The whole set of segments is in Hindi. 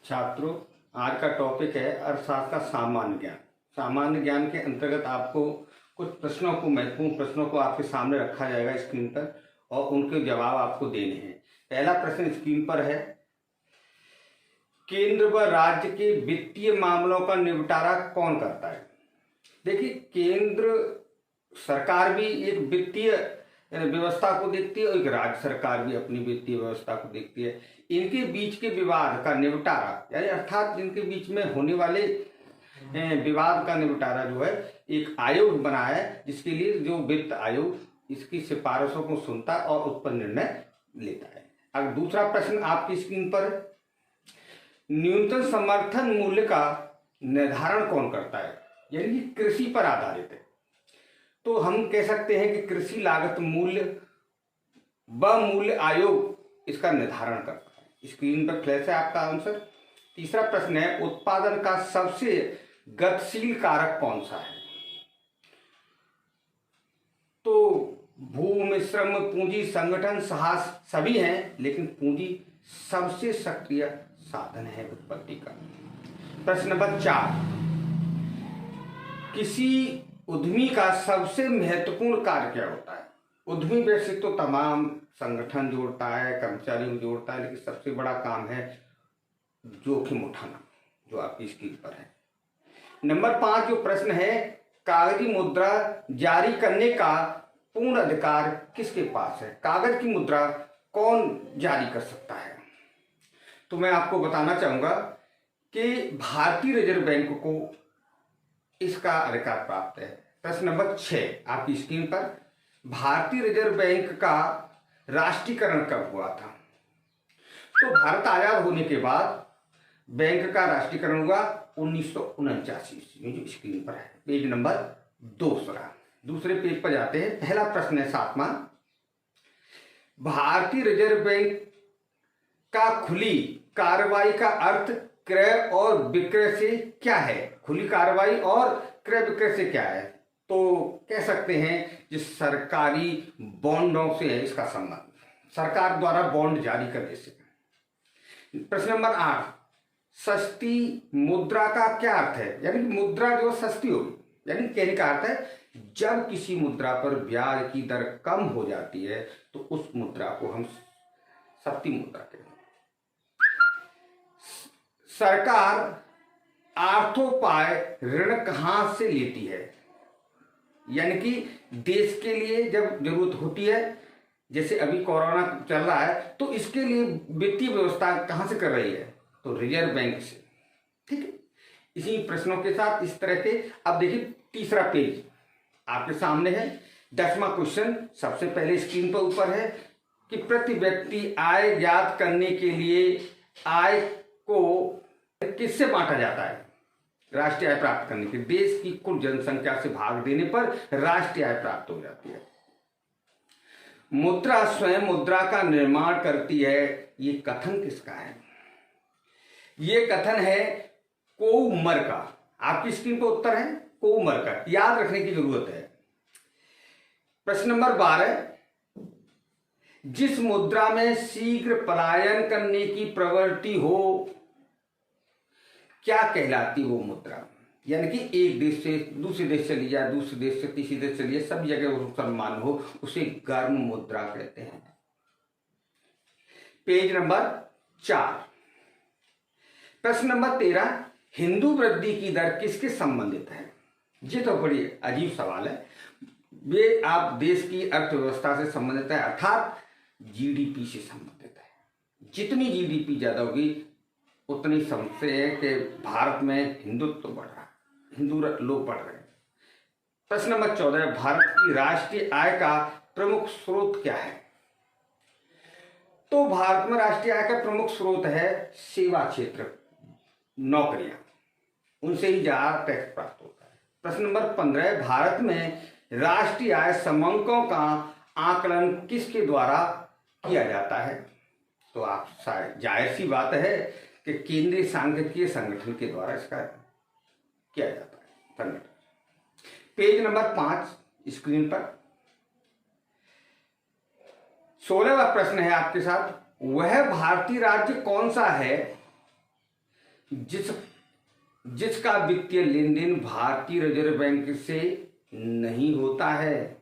छात्रों, आज का टॉपिक है अर्थशास्त्र का सामान्य ज्ञान। सामान्य ज्ञान के अंतर्गत आपको कुछ प्रश्नों को, महत्वपूर्ण प्रश्नों को आपके सामने रखा जाएगा स्क्रीन पर और उनके जवाब आपको देने हैं। पहला प्रश्न स्क्रीन पर है, केंद्र व राज्य के वित्तीय मामलों का निपटारा कौन करता है? देखिए, केंद्र सरकार भी एक वित्तीय व्यवस्था को देखती है और एक राज्य सरकार भी अपनी वित्तीय व्यवस्था को देखती है। इनके बीच के विवाद का निपटारा, यानी अर्थात इनके बीच में होने वाले विवाद का निपटारा जो है एक आयोग बना है, जिसके लिए जो वित्त आयोग इसकी सिफारिशों को सुनता और उस पर निर्णय लेता है। अब दूसरा प्रश्न आपकी स्क्रीन पर, न्यूनतम समर्थन मूल्य का निर्धारण कौन करता है? यानी कि कृषि पर आधारित है, तो हम कह सकते हैं कि कृषि लागत मूल्य व मूल्य आयोग इसका निर्धारण करता है। स्क्रीन पर फ्लैश है आपका आंसर। तीसरा प्रश्न है, उत्पादन का सबसे गतिशील कारक कौन सा है? तो भूमि, श्रम, पूंजी, संगठन, साहस सभी हैं, लेकिन पूंजी सबसे सक्रिय साधन है उत्पत्ति का। प्रश्न नंबर 4, किसी उद्यमी का सबसे महत्वपूर्ण कार्य क्या होता है? उद्यमी वैसे तो तमाम संगठन जोड़ता है, कर्मचारियों को जोड़ता है, लेकिन सबसे बड़ा काम है जोखिम उठाना, जो आपकी स्क्रीन पर है। नंबर 5 जो प्रश्न है, कागजी मुद्रा जारी करने का पूर्ण अधिकार किसके पास है? कागज की मुद्रा कौन जारी कर सकता है? तो मैं आपको बताना चाहूंगा कि भारतीय रिजर्व बैंक को इसका अधिकार प्राप्त है। प्रश्न नंबर 6 आपकी स्क्रीन पर, भारतीय रिजर्व बैंक का राष्ट्रीयकरण कब हुआ था? तो भारत आजाद होने के बाद बैंक का राष्ट्रीयकरण हुआ 1949 ईस्वी में, जो स्क्रीन पर है। Page number 2। दूसरे पेज पर जाते हैं। पहला प्रश्न है 7वां, भारतीय रिजर्व बैंक का खुली कार्रवाई का अर्थ क्रय और विक्रय से क्या है? खुली कार्रवाई और क्रय विक्रय से क्या है? तो कह सकते हैं जिस सरकारी बॉन्डों से है इसका संबंध, सरकार द्वारा बॉन्ड जारी करने से। प्रश्न नंबर 8, सस्ती मुद्रा का क्या अर्थ है? यानी मुद्रा जो सस्ती होगी, यानी कहने का अर्थ है जब किसी मुद्रा पर ब्याज की दर कम हो जाती है तो उस मुद्रा को हम सस्ती मुद्रा कहते हैं। सरकार आर्थोपाय ऋण कहां से लेती है? यानी कि देश के लिए जब जरूरत होती है, जैसे अभी कोरोना चल रहा है, तो इसके लिए वित्तीय व्यवस्था कहां से कर रही है? तो रिजर्व बैंक से। ठीक है, इसी प्रश्नों के साथ इस तरह के। अब देखिए तीसरा पेज आपके सामने है। 10वां क्वेश्चन सबसे पहले स्क्रीन पर ऊपर है कि प्रति व्यक्ति आय ज्ञात करने के लिए आय को किससे बांटा जाता है? राष्ट्रीय आय प्राप्त करने के, देश की कुल जनसंख्या से भाग देने पर राष्ट्रीय आय प्राप्त हो जाती है। मुद्रा स्वयं मुद्रा का निर्माण करती है, ये कथन किसका है? ये कथन है कोउमर का। आपकी स्क्रीन पर उत्तर है कोउमर का, याद रखने की जरूरत है। प्रश्न नंबर 12, जिस मुद्रा में शीघ्र पलायन करने की प्रवृत्ति हो क्या कहलाती वो मुद्रा? यानी कि एक देश से दूसरे देश चली जाए, दूसरे देश से तीसरे देश चली जाए, सब जगह वो सम्मान हो, उसे गर्म मुद्रा कहते हैं। Page number 4। प्रश्न नंबर 13, हिंदू वृद्धि की दर किसके संबंधित है? ये तो बड़ी अजीब सवाल है। ये आप देश की अर्थव्यवस्था से संबंधित है, अर्थात जीडीपी से संबंधित है। जितनी जीडीपी ज्यादा होगी उतनी समझते हैं कि भारत में हिंदुत्व तो बढ़ रहा है, हिंदू लोग बढ़ रहे हैं। प्रश्न नंबर 14, भारत की राष्ट्रीय आय का प्रमुख स्रोत क्या है? तो भारत में राष्ट्रीय आय का प्रमुख स्रोत है सेवा क्षेत्र, नौकरियां, उनसे ही ज्यादा टैक्स प्राप्त होता है। प्रश्न नंबर 15, भारत में राष्ट्रीय आय समंकों का आकलन किसके द्वारा किया जाता है? तो आप जाहिर सी बात है कि केंद्रीय सांख्यिकीय संगठन के द्वारा इसका किया जाता है संगठन। पेज नंबर 5 स्क्रीन पर 16वां प्रश्न है आपके साथ, वह भारतीय राज्य कौन सा है जिसका वित्तीय लेन देन भारतीय रिजर्व बैंक से नहीं होता है,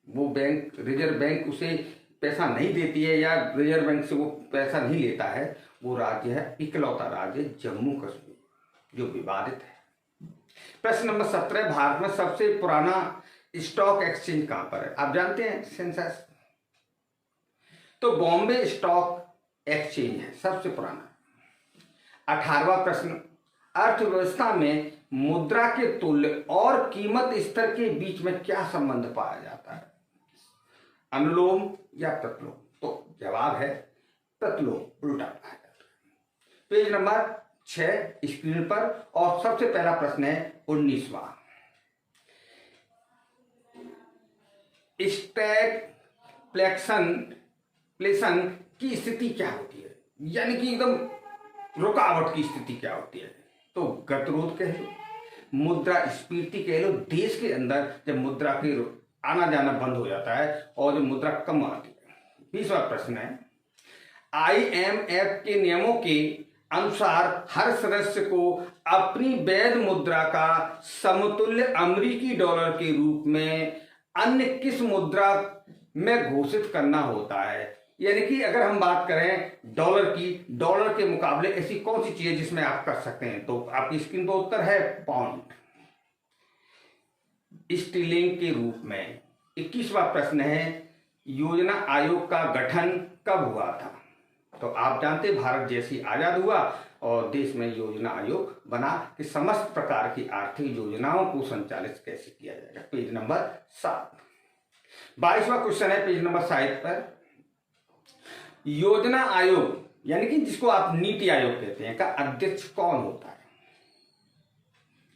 वो बैंक, रिजर्व बैंक उसे पैसा नहीं देती है या रिजर्व बैंक से वो पैसा नहीं लेता है, वो राज्य है, इकलौता राज्य जम्मू कश्मीर, जो विवादित है। प्रश्न नंबर 17, भारत में सबसे पुराना स्टॉक एक्सचेंज कहां पर है? आप जानते हैं, सेंसेक्स। तो बॉम्बे स्टॉक एक्सचेंज है सबसे पुराना। 18वां प्रश्न, अर्थव्यवस्था में मुद्रा के तुल्य और कीमत स्तर के बीच में क्या संबंध पाया जाता है? अनुलोम या प्रतिलोम? तो जवाब है प्रतिलोम, उल्टा पाया जाता है। पेज नंबर 6 स्क्रीन पर, और सबसे पहला प्रश्न है 19वां। स्टैगफ्लेशन की स्थिति क्या होती है? यानी कि एकदम रुकावट की स्थिति क्या होती है? तो गतिरोध कह लो, मुद्रास्फीति कह लो, देश के अंदर जब मुद्रा के आना जाना बंद हो जाता है और जब मुद्रा कम आती है। 20वां प्रश्न है, IMF के नियमों के अनुसार हर सदस्य को अपनी वैध मुद्रा का समतुल्य अमेरिकी डॉलर के रूप में अन्य किस मुद्रा में घोषित करना होता है? यानी कि अगर हम बात करें डॉलर की, डॉलर के मुकाबले ऐसी कौन सी चीज है जिसमें आप कर सकते हैं? तो आपकी स्क्रीन पर उत्तर है पाउंड स्टीलिंग के रूप में। 21वां प्रश्न है, योजना आयोग का गठन कब हुआ था? तो आप जानते हैं, भारत जैसी आजाद हुआ और देश में योजना आयोग बना कि समस्त प्रकार की आर्थिक योजनाओं को संचालित कैसे किया जाएगा। Page number 7। 22वां क्वेश्चन है पेज नंबर 7 पर, योजना आयोग यानी कि जिसको आप नीति आयोग कहते हैं का अध्यक्ष कौन होता है?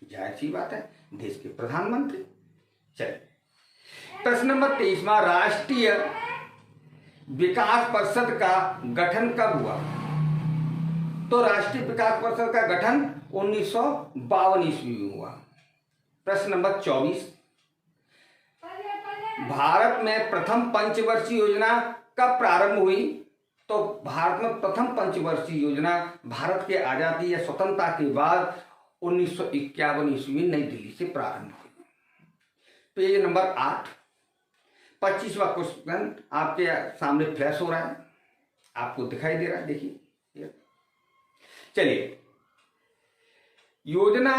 जाहिर सी बात है, देश के प्रधानमंत्री। चलिए, प्रश्न नंबर 23वां, राष्ट्रीय विकास परिषद का गठन कब हुआ? तो राष्ट्रीय विकास परिषद का गठन 1952 ईस्वी में हुआ। प्रश्न नंबर 24, भारत में प्रथम पंचवर्षीय योजना कब प्रारंभ हुई? तो भारत में प्रथम पंचवर्षीय योजना भारत के आजादी या स्वतंत्रता के बाद 1951 ईस्वी में नई दिल्ली से प्रारंभ हुई। Page number 8। 25वां क्वेश्चन आपके सामने फ्लैश हो रहा है, आपको दिखाई दे रहा है, देखिए। चलिए, योजना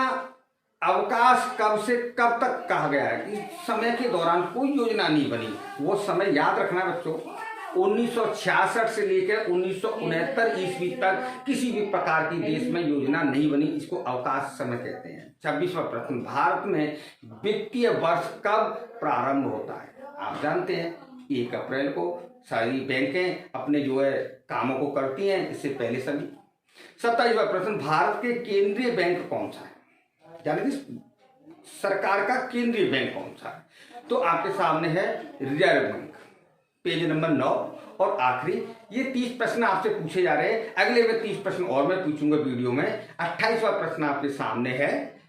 अवकाश कब से कब तक कहा गया है? इस समय के दौरान कोई योजना नहीं बनी। वो समय याद रखना बच्चों, 1966 से लेकर 1969 ईस्वी तक किसी भी प्रकार की देश में योजना नहीं बनी। इसको अवकाश समय कहते हैं। 26वां प्रश्न, भारत में वित्तीय वर्ष कब प्रारंभ होता है? आप जानते हैं 1 अप्रैल को सारी बैंकें अपने जो है कामों को करती हैं, इससे पहले सभी। 27वां प्रश्न, भारत के केंद्रीय बैंक कौन सा है? यानी कि सरकार का केंद्रीय बैंक कौन सा है? तो आपके सामने है रिजर्व बैंक। पेज नंबर 9 और आखिरी, ये 30 प्रश्न आपसे पूछे जा रहे हैं। अगले में 30 प्रश्न और मैं पूछूंगा वीडियो में। 28वां प्रश्न आपके सामने है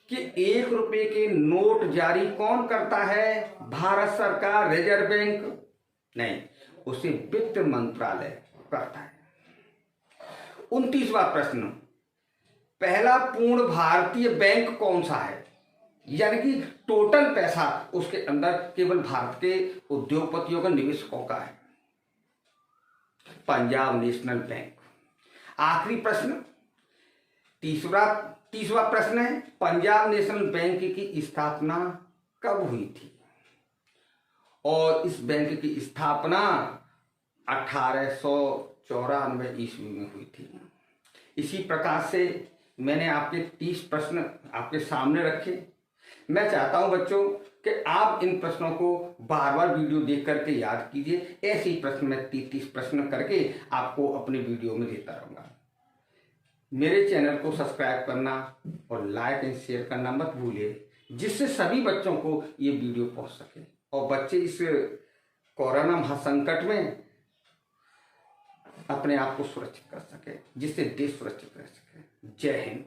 कि 1 रुपए के नोट जारी कौन करता है? भारत सरकार, रिजर्व बैंक नहीं, उसे वित्त मंत्रालय करता है। 29वां प्रश्न, पहला पूर्ण भारतीय बैंक कौन सा है? यानी कि टोटल पैसा उसके अंदर केवल भारत के उद्योगपतियों का, निवेशकों का है। Punjab national bank. आखिरी प्रश्न 30वां प्रश्न है, पंजाब नेशनल बैंक की स्थापना कब हुई थी? और इस बैंक की स्थापना 1894 ईस्वी में हुई थी। इसी प्रकार से मैंने आपके 30 प्रश्न आपके सामने रखे। मैं चाहता हूं बच्चों कि आप इन प्रश्नों को बार बार वीडियो देख करके याद कीजिए। ऐसे ही प्रश्न मैं 30 प्रश्न करके आपको अपने वीडियो में देता रहूंगा। मेरे चैनल को सब्सक्राइब करना और लाइक एंड शेयर करना मत भूलिए, जिससे सभी बच्चों को ये वीडियो पहुंच सके और बच्चे इस कोरोना महासंकट में अपने आप को सुरक्षित कर सके, जिससे देश सुरक्षित रह सके। जय हिंद।